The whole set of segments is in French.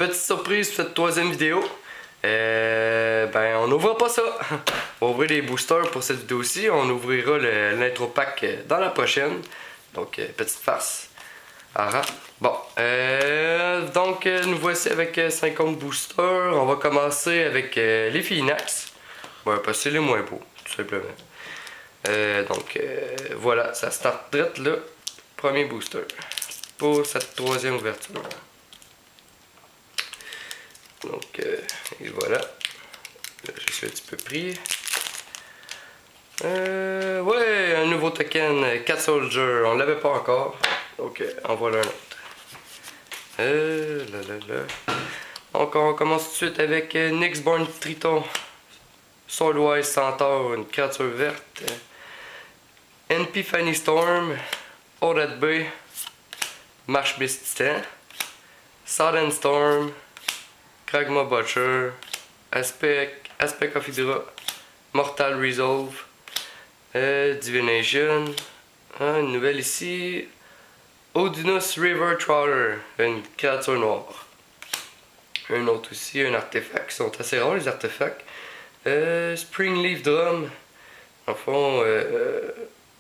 petite surprise pour cette troisième vidéo. Ben on n'ouvrira pas ça. On va ouvrir les boosters pour cette vidéo-ci. On ouvrira l'intro pack dans la prochaine. Donc petite farce. Bon, donc nous voici avec 50 boosters. On va commencer avec les Finax. Ouais, parce que c'est les moins beaux, tout simplement. Voilà, ça start direct là. Premier booster pour cette troisième ouverture. Donc, et voilà. Là, je suis un petit peu pris. Ouais, un nouveau token, Cat Soldier. On l'avait pas encore. Donc, en voilà un autre. Donc, on commence tout de suite avec Nyxborn Triton. Soulwise Centaur, une créature verte. Epiphany Storm. Audit Bay. Marsh Beast Titan. Sudden Storm. Kragma Butcher. Aspect of Hydra. Mortal Resolve. Divination. Une nouvelle ici. Odinus River Trawler. Une créature noire. Un autre aussi, un artefact. Ils sont assez rares les artefacts. Spring Leaf Drum. En fond,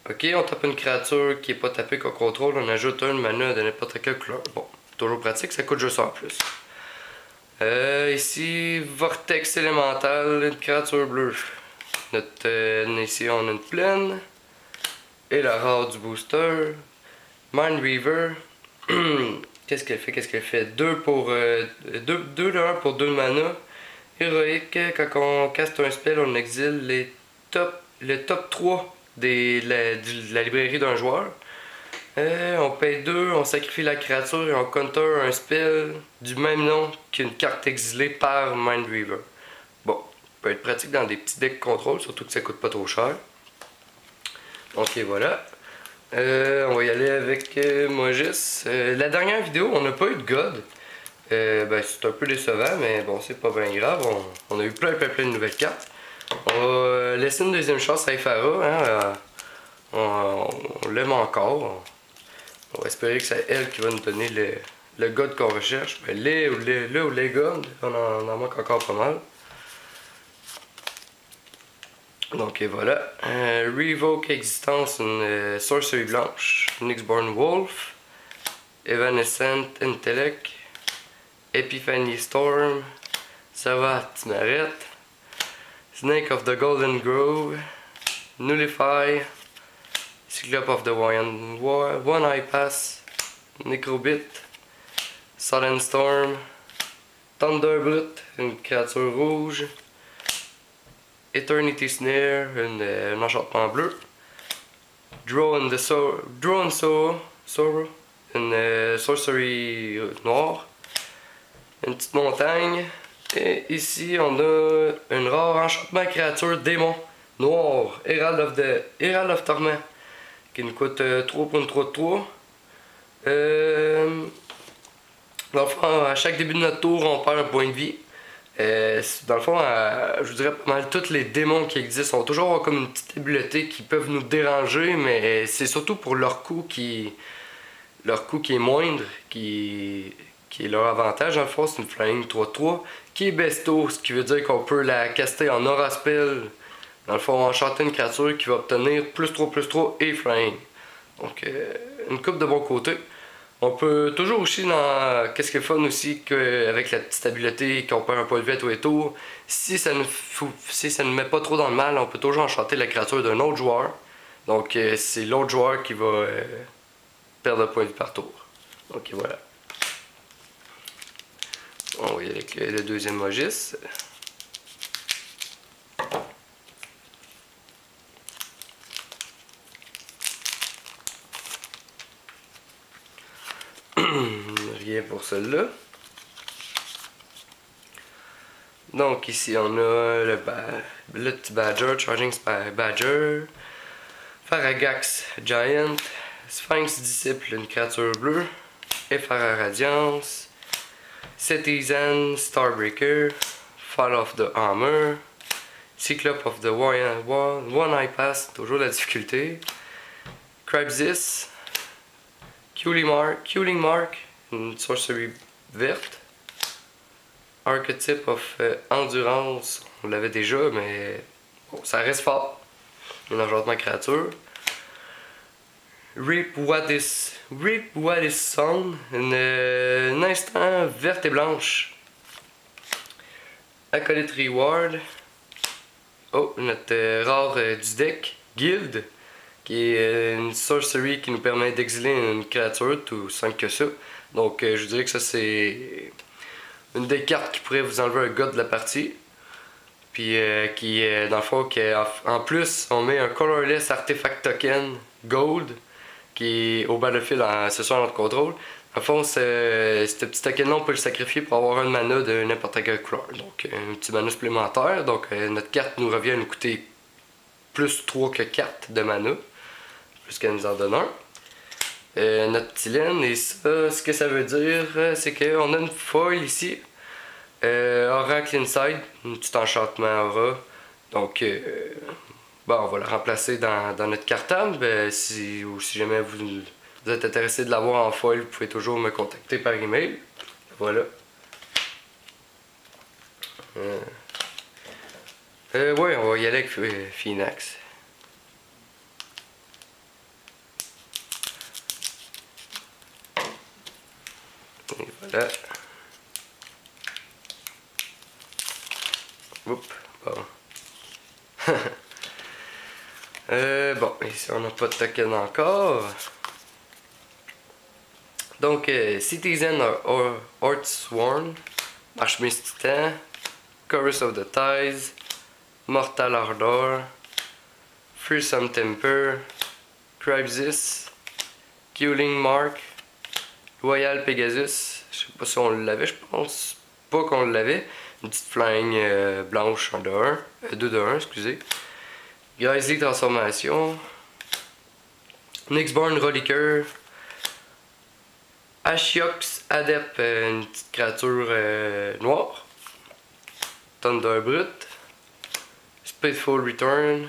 ok, on tape une créature qui n'est pas tapée qu'on contrôle. On ajoute un mana de n'importe quelle couleur. Bon, toujours pratique, ça coûte juste ça en plus. Ici, Vortex Élémental, une créature bleue. Ici, on a une plaine. Et la rare du booster. Mind Reaver. Qu'est-ce qu'elle fait? 2 pour 1 pour 2 mana. Héroïque, quand on caste un spell, on exile le top 3 de la librairie d'un joueur. On paye 2, on sacrifie la créature et on counter un spell du même nom qu'une carte exilée par Mind Reaver. Bon, ça peut être pratique dans des petits decks contrôle, surtout que ça coûte pas trop cher. Donc et voilà. On va y aller avec Mogis. La dernière vidéo, on n'a pas eu de God. Ben, c'est un peu décevant, mais bon, c'est pas bien grave. On a eu plein de nouvelles cartes. On va laisser une deuxième chance à Ifara. Hein, on l'aime encore. On va espérer que c'est elle qui va nous donner le God qu'on recherche. Ben, les God, on en manque encore pas mal. Donc et voilà. Revoke Existence, une sorcerie blanche. Nyxborn Wolf. Evanescent Intellect. Epiphany Storm. Savat Maret. Snake of the Golden Grove. Nullify. Cyclope of the One Eye Pass. Necrobit. Sudden Storm. Thunderbrute, une créature rouge. Eternity Snare, un enchantement bleu. Draw and Sorrow, une sorcery noire. Une petite montagne. Et ici, on a une rare enchantement créature démon noir, Herald of Torment, qui nous coûte 3 pour une 3 de 3. Dans le fond, à chaque début de notre tour, on perd un point de vie. Dans le fond, je vous dirais pas mal tous les démons qui existent ont toujours comme une petite habileté qui peuvent nous déranger, mais c'est surtout pour leur coût qui est moindre, qui est leur avantage. Dans le fond, c'est une flying 3-3 qui est besto, ce qui veut dire qu'on peut la caster en aura spell. Dans le fond, enchanter une créature qui va obtenir +3/+3 et flying. Donc, une coupe de bon côté. On peut toujours aussi dans. Qu'est-ce qui est fun aussi qu'avec la petite habileté qu'on perd un point de vie à tous les tours, si ça ne met pas trop dans le mal, on peut toujours enchanter la créature d'un autre joueur. Donc c'est l'autre joueur qui va perdre un point de vie par tour. Donc voilà. On va y aller avec le deuxième Mogis. Rien pour celui-là. Donc ici on a le petit Badger, Charging Badger, Faragax Giant, Sphinx Disciple, une créature bleue, Ephara Radiance, Citizen Starbreaker, Fall of the Hammer, Cyclope of the One Eye Pass, toujours la difficulté, Crabzis, Culing Mark, une sorcerie verte, Archetype of Endurance, on l'avait déjà, mais bon, ça reste fort. Un enchantement créature. Reap What Is Sown, un instant verte et blanche. Acolyte Reward. Oh, notre rare du deck, Guild, qui est une sorcery qui nous permet d'exiler une créature, tout simple que ça. Donc je dirais que ça c'est une des cartes qui pourrait vous enlever un gars de la partie. Puis qui dans le fond, en plus on met un colorless artefact token gold qui est au battlefield ce soir notre contrôle. En fond, ce petit token-là, on peut le sacrifier pour avoir un mana de n'importe quelle couleur. Donc, un petit mana supplémentaire. Donc, notre carte nous revient à nous coûter plus 3 que 4 de mana. Plus qu'elle nous en donne un. Notre petit laine, et ça, ce que ça veut dire, c'est qu'on a une foil ici. Oracle Inside, un petit enchantement aura. Donc, bon, on va le remplacer dans notre cartable. Si jamais vous êtes intéressé de l'avoir en foil, vous pouvez toujours me contacter par email. Voilà. Ouais, on va y aller avec Phoenix. Et voilà. Oups, bon. Bon, ici on n'a pas de token encore. Donc, Citizen Heartsworn, Archmage Titan, Chorus of the Ties, Mortal Ardor, Fearsome Temper, Crypsis, Killing Mark, Loyal Pegasus. Je sais pas si on l'avait, je pense pas qu'on l'avait. Une petite flingue blanche en 2 de 1, excusez. Grisly Transformation, Nyxborn Rolliker, Ashiox Adept, une petite créature noire, Thunder Brut, Spiteful Return,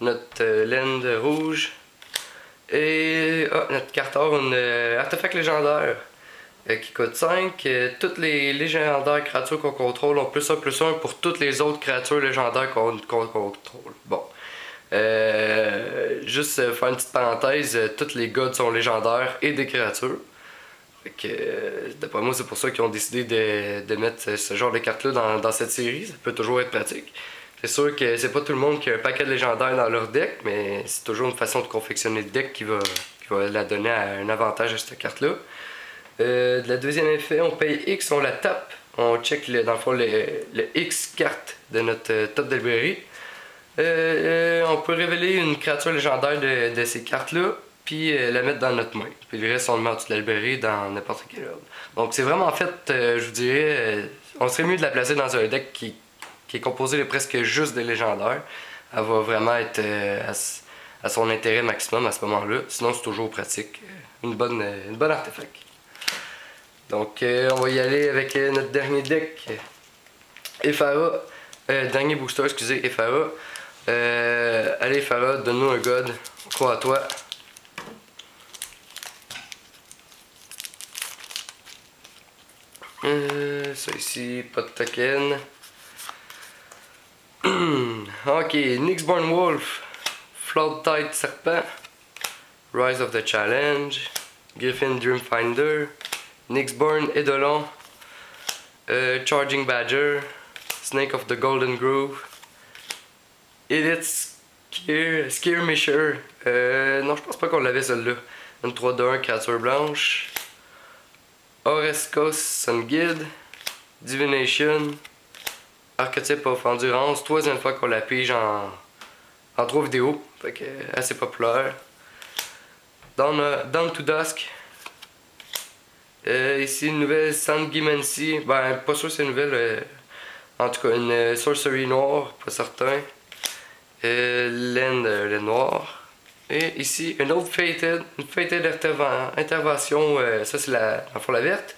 notre laine rouge, et notre carte or, une artefact légendaire qui coûte 5. Toutes les légendaires créatures qu'on contrôle ont +1/+1 pour toutes les autres créatures légendaires qu'on contrôle. Bon. Juste faire une petite parenthèse, toutes les gods sont légendaires et des créatures. Fait que, d'après moi, c'est pour ça qu'ils ont décidé de mettre ce genre de cartes-là dans cette série. Ça peut toujours être pratique. C'est sûr que c'est pas tout le monde qui a un paquet de légendaires dans leur deck, mais c'est toujours une façon de confectionner le deck qui va la donner un avantage à cette carte-là. De la deuxième effet, on paye X, on la tape. On check dans le fond le X carte de notre top de librairie. On peut révéler une créature légendaire de ces cartes-là, puis la mettre dans notre main. Puis le reste, on le met en dessous de la librairie dans n'importe quel ordre. Donc c'est vraiment en fait, je vous dirais, on serait mieux de la placer dans un deck qui est composé de presque juste des légendaires. Elle va vraiment être à son intérêt maximum à ce moment-là. Sinon, c'est toujours pratique. Une bonne artefact. Donc, on va y aller avec notre dernier deck. Ephara. Dernier booster, excusez, Ephara. Allez, Ephara, donne-nous un god. On croit à toi. Ça ici, pas de token. Ok, Nyxborn Wolf. Floodtide Serpent. Rise of the Challenge. Griffin Dreamfinder. Nyxborn Eidolon, Charging Badger, Snake of the Golden Grove, Elite Skirmisher, non je pense pas qu'on l'avait celle-là, une 3/1 créature blanche, Oreskos Sun Guide, Divination, Archetype of Endurance, troisième fois qu'on la pige en 3 vidéos, fait que assez populaire, Down to Dusk. Ici une nouvelle Sanguimancy, ben pas sûr c'est une nouvelle, en tout cas une sorcery noire, pas certain. Laine noire. Et ici une autre Fated, intervention, ça c'est la verte.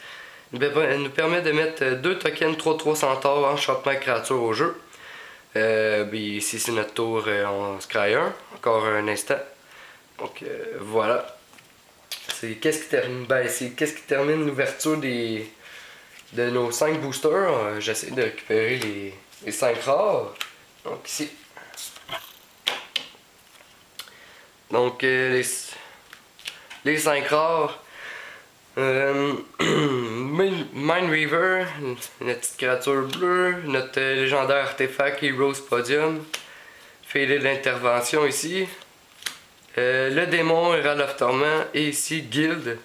Elle nous permet de mettre 2 tokens 3/3 centaures enchantement créature au jeu. Ici c'est notre tour, on se crée encore un instant. Donc voilà. C'est qu'est-ce qui termine l'ouverture des de nos 5 boosters. J'essaie de récupérer les 5 rares. Donc ici. Donc les 5 rares. Mindweaver, notre petite créature bleue, notre légendaire artefact Heroes Podium, Faded d'intervention ici, le démon Herald of Torment et ici Guild.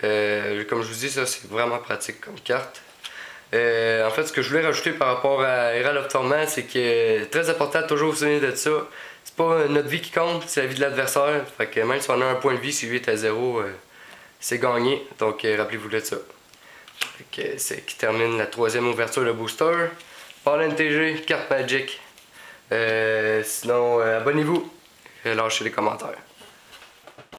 Comme je vous dis, ça c'est vraiment pratique comme carte. En fait, ce que je voulais rajouter par rapport à Herald of Torment, c'est que c'est très important de toujours vous souvenir de ça. C'est pas notre vie qui compte, c'est la vie de l'adversaire. Fait que même si on a un point de vie, si 8 à 0, c'est gagné. Donc rappelez-vous de ça. C'est qui termine la 3e ouverture de booster. Par NTG, carte Magic. Sinon, abonnez-vous et lâchez les commentaires.